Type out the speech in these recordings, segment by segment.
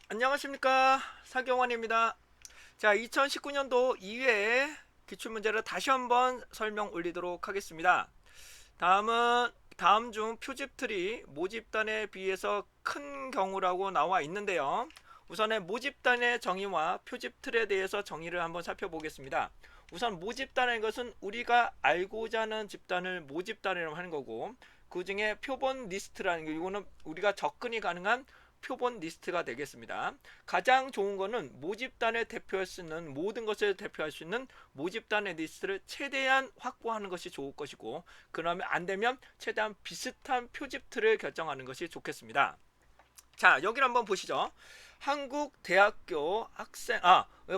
안녕하십니까, 사경원입니다. 자, 2019년도 2회 기출문제를 다시 한번 설명 올리도록 하겠습니다. 다음 중 표집틀이 모집단에 비해서 큰 경우라고 나와 있는데요. 우선은 모집단의 정의와 표집틀에 대해서 정의를 한번 살펴보겠습니다. 우선 모집단의 것은 우리가 알고자 하는 집단을 모집단이라고 하는 거고, 그 중에 표본 리스트라는 게 이거는 우리가 접근이 가능한 표본 리스트가 되겠습니다. 가장 좋은 거는 모집단에 대표할 수 있는 모든 것을 대표할 수 있는 모집단의 리스트를 최대한 확보하는 것이 좋을 것이고, 그러면 안 되면 최대한 비슷한 표집틀을 결정하는 것이 좋겠습니다. 자, 여기를 한번 보시죠. 한국 대학교 학생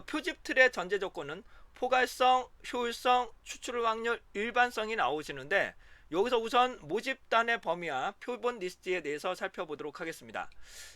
표집틀의 전제 조건은 포괄성, 효율성, 추출 확률, 일반성이 나오시는데, 여기서 우선 모집단의 범위와 표본 리스트에 대해서 살펴보도록 하겠습니다.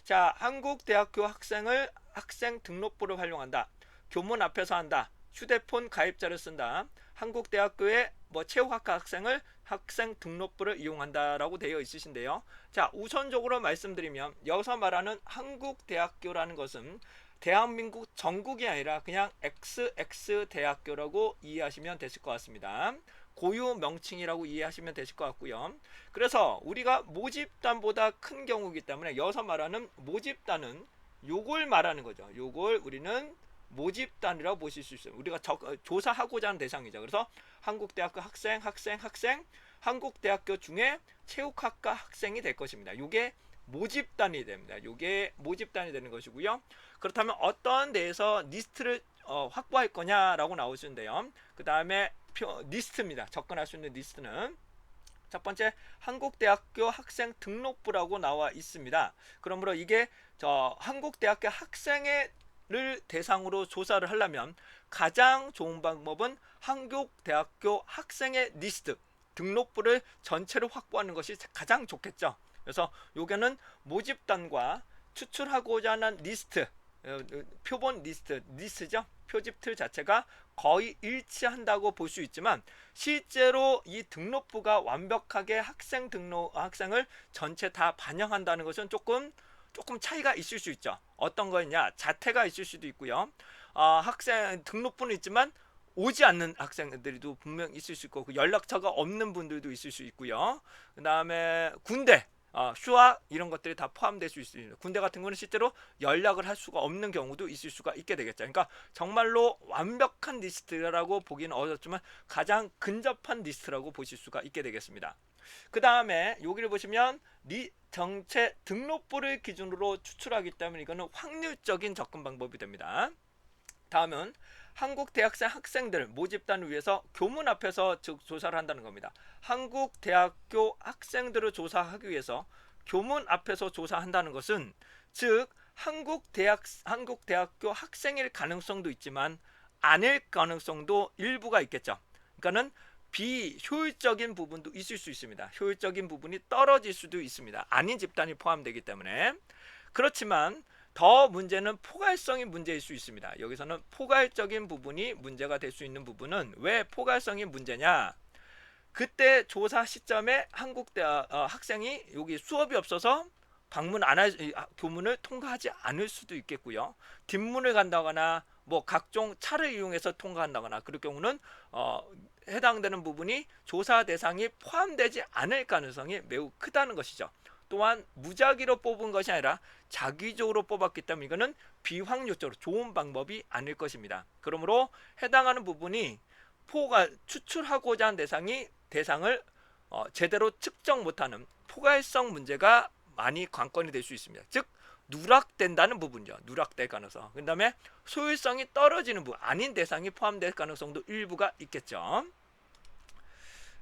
자, 한국 대학교 학생을 학생 등록부를 활용한다. 교문 앞에서 한다. 휴대폰 가입자를 쓴다. 한국 대학교의 체육학과 학생을 학생 등록부를 이용한다라고 되어 있으신데요. 자, 우선적으로 말씀드리면 여기서 말하는 한국 대학교라는 것은 대한민국 전국이 아니라 그냥 XX 대학교라고 이해하시면 되실 것 같습니다. 고유 명칭이라고 이해하시면 되실 것 같고요. 그래서 우리가 모집단보다 큰 경우이기 때문에 여기서 말하는 모집단은 요걸 말하는 거죠. 요걸 우리는 모집단이라고 보실 수 있어요. 우리가 조사하고자 하는 대상이죠. 그래서 한국대학교 학생, 한국대학교 중에 체육학과 학생이 될 것입니다. 이게 모집단이 됩니다. 이게 모집단이 되는 것이고요. 그렇다면 어떤 데에서 리스트를 확보할 거냐라고 나오시는데요. 그 다음에 리스트입니다. 접근할 수 있는 리스트는 첫 번째 한국대학교 학생 등록부라고 나와 있습니다. 그러므로 이게 한국대학교 학생을 대상으로 조사를 하려면 가장 좋은 방법은 한국대학교 학생의 리스트 등록부를 전체로 확보하는 것이 가장 좋겠죠. 그래서 요게는 모집단과 추출하고자 하는 리스트, 표본 리스트죠. 표집틀 자체가 거의 일치한다고 볼 수 있지만 실제로 이 등록부가 완벽하게 학생을 전체 다 반영한다는 것은 조금 차이가 있을 수 있죠. 어떤 거냐, 자태가 있을 수도 있고요. 학생 등록부는 있지만 오지 않는 학생들도 분명 있을 수 있고, 그 연락처가 없는 분들도 있을 수 있고요. 그 다음에 군대, 휴학 이런 것들이 다 포함될 수 있습니다. 군대 같은 거는 실제로 연락을 할 수가 없는 경우도 있을 수가 있게 되겠죠. 그러니까 정말로 완벽한 리스트라고 보기는 어렵지만 가장 근접한 리스트라고 보실 수가 있게 되겠습니다. 그 다음에 여기를 보시면 정체 등록부를 기준으로 추출하기 때문에 이거는 확률적인 접근 방법이 됩니다. 다음은 한국 대학생 학생들 모집단을 위해서 교문 앞에서 조사를 한다는 겁니다. 한국 대학교 학생들을 조사하기 위해서 교문 앞에서 조사한다는 것은 즉 한국 대학교 학생일 가능성도 있지만 아닐 가능성도 일부가 있겠죠. 그러니까는 비효율적인 부분도 있을 수 있습니다. 효율적인 부분이 떨어질 수도 있습니다. 아닌 집단이 포함되기 때문에. 그렇지만 더 문제는 포괄성이 문제일 수 있습니다. 여기서는 포괄적인 부분이 문제가 될 수 있는 부분은 왜 포괄성이 문제냐? 그때 조사 시점에 한국대 학생이 여기 수업이 없어서 방문 안 할, 교문을 통과하지 않을 수도 있겠고요. 뒷문을 간다거나 각종 차를 이용해서 통과한다거나 그럴 경우는 해당되는 부분이 조사 대상이 포함되지 않을 가능성이 매우 크다는 것이죠. 또한 무작위로 뽑은 것이 아니라 자기적으로 뽑았기 때문에 이거는 비확률적으로 좋은 방법이 아닐 것입니다. 그러므로 해당하는 부분이 추출하고자 하는 대상을 제대로 측정 못하는 포괄성 문제가 많이 관건이 될 수 있습니다. 즉 누락된다는 부분이죠. 누락될 가능성. 그 다음에 소율성이 떨어지는 부분, 아닌 대상이 포함될 가능성도 일부가 있겠죠.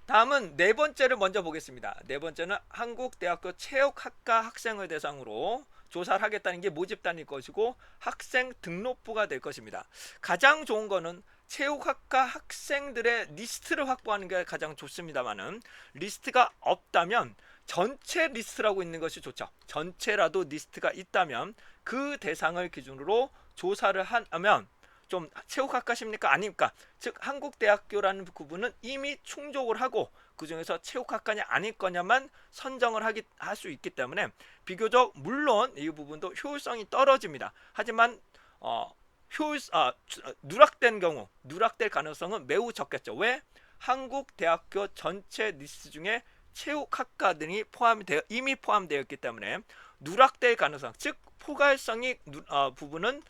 다음은 네 번째를 먼저 보겠습니다. 네 번째는 한국대학교 체육학과 학생을 대상으로 조사를 하겠다는 게 모집단일 것이고 학생 등록부가 될 것입니다. 가장 좋은 거는 체육학과 학생들의 리스트를 확보하는 게 가장 좋습니다만은 리스트가 없다면 전체 리스트라고 있는 것이 좋죠. 전체라도 리스트가 있다면 그 대상을 기준으로 조사를 하면 좀 체육학과십니까? 아닙니까? 즉 한국대학교라는 구분은 이미 충족을 하고 그 중에서 체육학과냐 아닐 거냐만 선정을 할 수 있기 때문에 비교적 물론 이 부분도 효율성이 떨어집니다. 하지만 누락될 가능성은 매우 적겠죠. 왜? 한국 대학교 전체 리스트 중에 체육학과들이 이미 포함되어 있기 때문에 누락될 가능성, 즉 포괄성이 부분은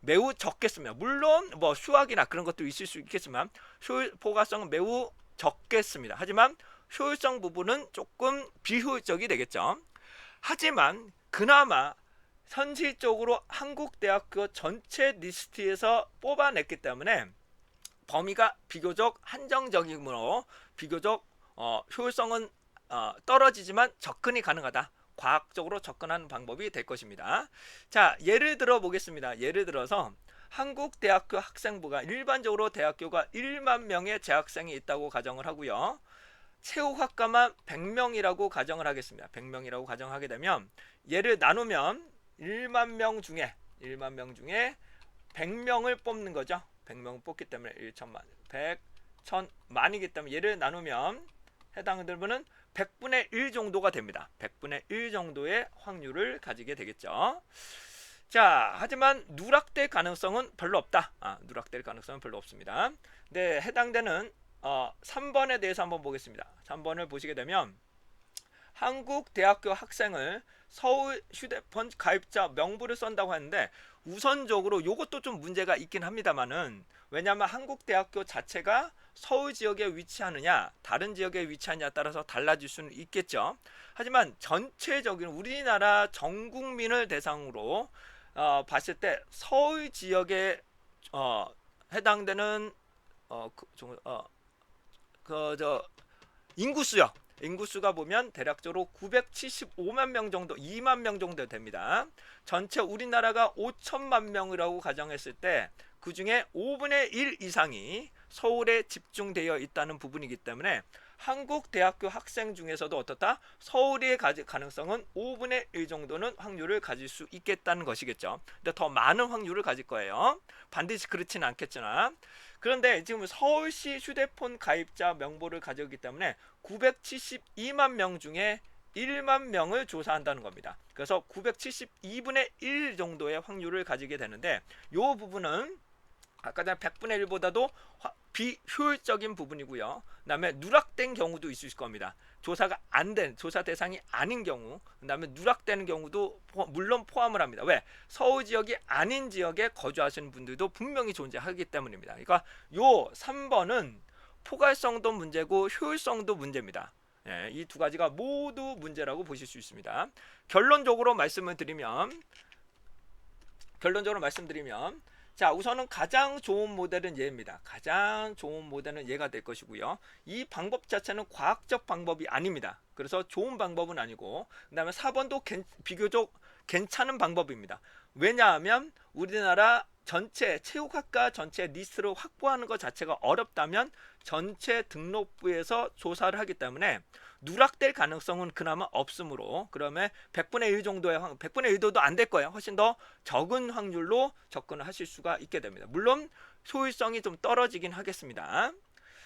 매우 적겠습니다. 물론 뭐 수학이나 그런 것도 있을 수 있겠지만 포괄성은 매우 적겠습니다. 하지만 효율성 부분은 조금 비효율적이 되겠죠. 하지만 그나마 현실적으로 한국대학교 전체 리스트에서 뽑아냈기 때문에 범위가 비교적 한정적이므로 비교적 효율성은 떨어지지만 접근이 가능하다. 과학적으로 접근하는 방법이 될 것입니다. 자, 예를 들어 보겠습니다. 예를 들어서 한국대학교 학생부가 일반적으로 대학교가 1만 명의 재학생이 있다고 가정을 하고요. 체육학과만 100명이라고 가정을 하겠습니다. 100명이라고 가정하게 되면 얘를 나누면 1만 명 중에 100명을 뽑는 거죠. 100명 뽑기 때문에 1천만, 100, 1000, 만이기 때문에 얘를 나누면 해당되는 100분의 1 정도가 됩니다. 100분의 1 정도의 확률을 가지게 되겠죠. 자, 하지만 누락될 가능성은 별로 없다. 누락될 가능성은 별로 없습니다. 네, 해당되는 3번에 대해서 한번 보겠습니다. 3번을 보시게 되면 한국대학교 학생을 서울 휴대폰 가입자 명부를 쓴다고 하는데 우선적으로 이것도 좀 문제가 있긴 합니다만은 왜냐하면 한국대학교 자체가 서울 지역에 위치하느냐 다른 지역에 위치하느냐에 따라서 달라질 수는 있겠죠. 하지만 전체적인 우리나라 전 국민을 대상으로 봤을 때 서울 지역에 해당되는 인구수가 보면 대략적으로 975만 명 정도, 2만 명 정도 됩니다. 전체 우리나라가 5천만 명이라고 가정했을 때 그 중에 5분의 1 이상이 서울에 집중되어 있다는 부분이기 때문에 한국 대학교 학생 중에서도 어떻다? 서울의 가능성은 5분의 1 정도는 확률을 가질 수 있겠다는 것이겠죠. 근데 더 많은 확률을 가질 거예요. 반드시 그렇지는 않겠지만. 그런데 지금 서울시 휴대폰 가입자 명부를 가져오기 때문에 972만 명 중에 1만 명을 조사한다는 겁니다. 그래서 972분의 1 정도의 확률을 가지게 되는데 이 부분은 아까 전에 100분의 1보다도 비효율적인 부분이고요. 그 다음에 누락된 경우도 있을 겁니다. 조사가 안 된, 조사 대상이 아닌 경우, 그 다음에 누락되는 경우도 물론 포함을 합니다. 왜? 서울 지역이 아닌 지역에 거주하시는 분들도 분명히 존재하기 때문입니다. 그러니까 요 3번은 포괄성도 문제고 효율성도 문제입니다. 예, 이 두 가지가 모두 문제라고 보실 수 있습니다. 결론적으로 말씀드리면 자, 우선은 가장 좋은 모델은 얘입니다. 가장 좋은 모델은 얘가 될 것이고요. 이 방법 자체는 과학적 방법이 아닙니다. 그래서 좋은 방법은 아니고, 그 다음에 4번도 비교적 괜찮은 방법입니다. 왜냐하면 우리나라 전체 체육학과 전체 리스트를 확보하는 것 자체가 어렵다면 전체 등록부에서 조사를 하기 때문에 누락될 가능성은 그나마 없으므로 그러면 100분의 1 정도의 100분의 1도도 안 될 거예요. 훨씬 더 적은 확률로 접근을 하실 수가 있게 됩니다. 물론 효율성이 좀 떨어지긴 하겠습니다.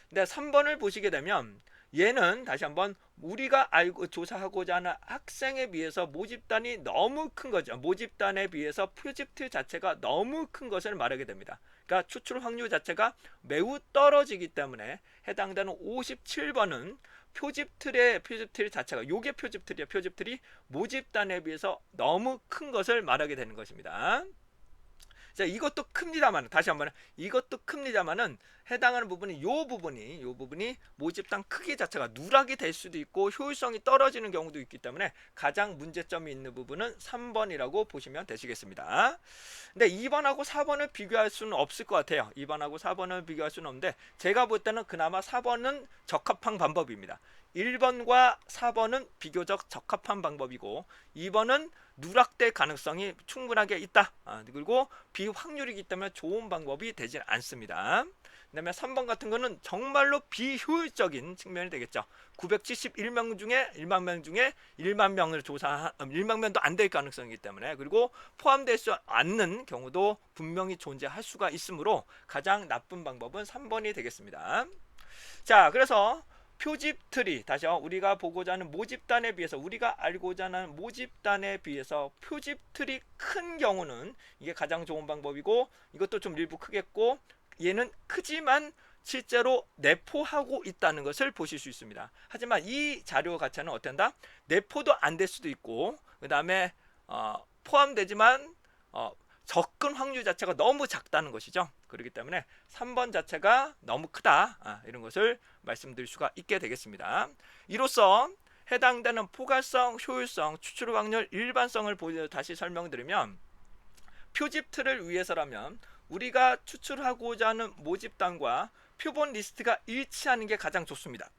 근데 3번을 보시게 되면 얘는 다시 한번 우리가 알고 조사하고자 하는 학생에 비해서 모집단이 너무 큰 거죠. 모집단에 비해서 표집틀 자체가 너무 큰 것을 말하게 됩니다. 그러니까 추출 확률 자체가 매우 떨어지기 때문에 해당되는 57번은 표집틀 자체가 요게 표집틀이에요. 표집틀이 모집단에 비해서 너무 큰 것을 말하게 되는 것입니다. 자, 이것도 큽니다만 다시 한번 이것도 큽니다만은 해당하는 부분이 요 부분이 모집단 크기 자체가 누락이 될 수도 있고 효율성이 떨어지는 경우도 있기 때문에 가장 문제점이 있는 부분은 3번이라고 보시면 되시겠습니다. 근데 2번하고 4번을 비교할 수는 없을 것 같아요. 2번하고 4번을 비교할 수는 없는데 제가 볼 때는 그나마 4번은 적합한 방법입니다. 1번과 4번은 비교적 적합한 방법이고 2번은 누락될 가능성이 충분하게 있다. 그리고 비확률이기 때문에 좋은 방법이 되질 않습니다. 그 다음에 3번 같은 거는 정말로 비효율적인 측면이 되겠죠. 971명 중에 1만 명 중에 1만 명을 1만 명도 안 될 가능성이기 때문에 그리고 포함될 수 않는 경우도 분명히 존재할 수가 있으므로 가장 나쁜 방법은 3번이 되겠습니다. 자, 그래서 표집 트리, 다시요, 우리가 보고자 하는 모집단에 비해서, 우리가 알고자 하는 모집단에 비해서 표집 트리 큰 경우는 이게 가장 좋은 방법이고, 이것도 좀 일부 크겠고, 얘는 크지만 실제로 내포하고 있다는 것을 보실 수 있습니다. 하지만 이 자료 자체는 어떤다? 내포도 안 될 수도 있고, 그 다음에 포함되지만 접근 확률 자체가 너무 작다는 것이죠. 그렇기 때문에 3번 자체가 너무 크다, 이런 것을 말씀드릴 수가 있게 되겠습니다. 이로써 해당되는 포괄성, 효율성, 추출 확률, 일반성을 다시 설명드리면, 표집 틀을 위해서라면 우리가 추출하고자 하는 모집단과 표본 리스트가 일치하는 게 가장 좋습니다.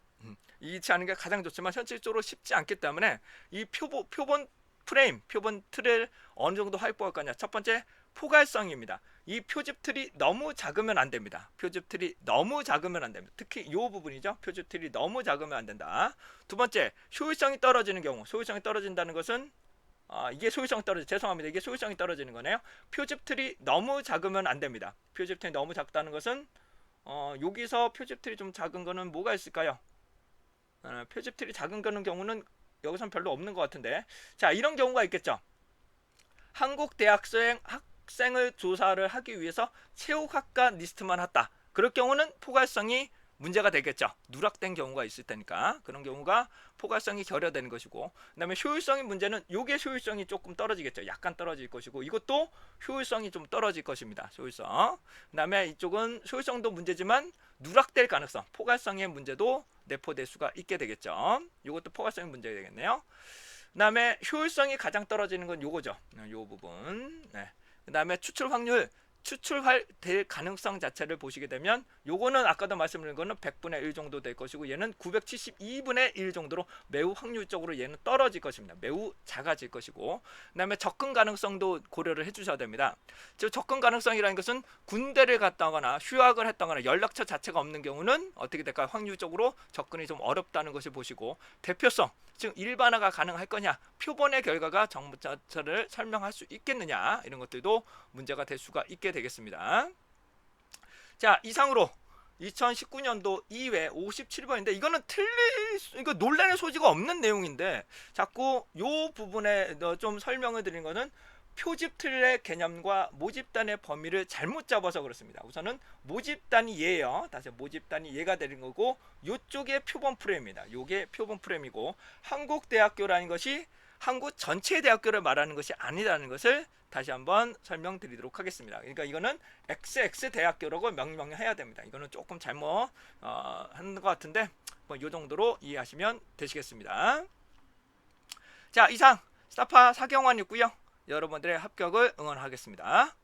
일치하는 게 가장 좋지만 현실적으로 쉽지 않기 때문에 이 표본 프레임, 표본 틀을 어느 정도 확보할 거냐. 첫 번째, 포괄성입니다. 이 표집 틀이 너무 작으면 안 됩니다. 표집 틀이 너무 작으면 안 됩니다. 특히 이 부분이죠. 표집 틀이 너무 작으면 안 된다. 두 번째, 효율성이 떨어지는 경우. 효율성이 떨어진다는 것은 이게 소유성이 죄송합니다. 이게 소유성이 떨어지는 거네요. 표집 틀이 너무 작으면 안 됩니다. 표집 틀이 너무 작다는 것은 여기서 표집 틀이 좀 작은 거는 뭐가 있을까요? 표집 틀이 작은 거는 경우는 여기선 별로 없는 것 같은데, 자, 이런 경우가 있겠죠. 한국 대학생 학생을 조사를 하기 위해서 체육학과 리스트만 했다. 그럴 경우는 포괄성이 문제가 되겠죠. 누락된 경우가 있을 테니까 그런 경우가 포괄성이 결여되는 것이고, 그 다음에 효율성의 문제는 요게 효율성이 조금 떨어지겠죠. 약간 떨어질 것이고, 이것도 효율성이 좀 떨어질 것입니다. 효율성. 그 다음에 이쪽은 효율성도 문제지만 누락될 가능성, 포괄성의 문제도 내포될 수가 있게 되겠죠. 이것도 포괄성의 문제가 되겠네요. 그 다음에 효율성이 가장 떨어지는 건 요거죠. 요 부분. 네. 그 다음에 추출 확률, 추출될 가능성 자체를 보시게 되면 요거는 아까도 말씀드린 거는 100분의 1 정도 될 것이고, 얘는 972분의 1 정도로 매우 확률적으로 얘는 떨어질 것입니다. 매우 작아질 것이고, 그 다음에 접근 가능성도 고려를 해주셔야 됩니다. 즉 접근 가능성이라는 것은 군대를 갔다거나 휴학을 했다거나 연락처 자체가 없는 경우는 어떻게 될까요? 확률적으로 접근이 좀 어렵다는 것을 보시고, 대표성, 즉 일반화가 가능할 거냐, 표본의 결과가 정보 자체를 설명할 수 있겠느냐, 이런 것들도 문제가 될 수가 있게 되겠습니다. 자, 이상으로 2019년도 2회 57번인데 이거는 이거 논란의 소지가 없는 내용인데 자꾸 요 부분에 좀 설명을 드린 거는 표집 틀의 개념과 모집단의 범위를 잘못 잡아서 그렇습니다. 우선은 모집단이 얘예요. 다시 모집단이 얘가 되는 거고, 요쪽에 표본 프레임입니다. 요게 표본 프레임이고, 한국대학교라는 것이 한국 전체 대학교를 말하는 것이 아니라는 것을 다시 한번 설명드리도록 하겠습니다. 그러니까 이거는 XX 대학교라고 명명해야 됩니다. 이거는 조금 잘못 하는 것 같은데 이 정도로 이해하시면 되시겠습니다. 자, 이상 스타파 사경환이었고요. 여러분들의 합격을 응원하겠습니다.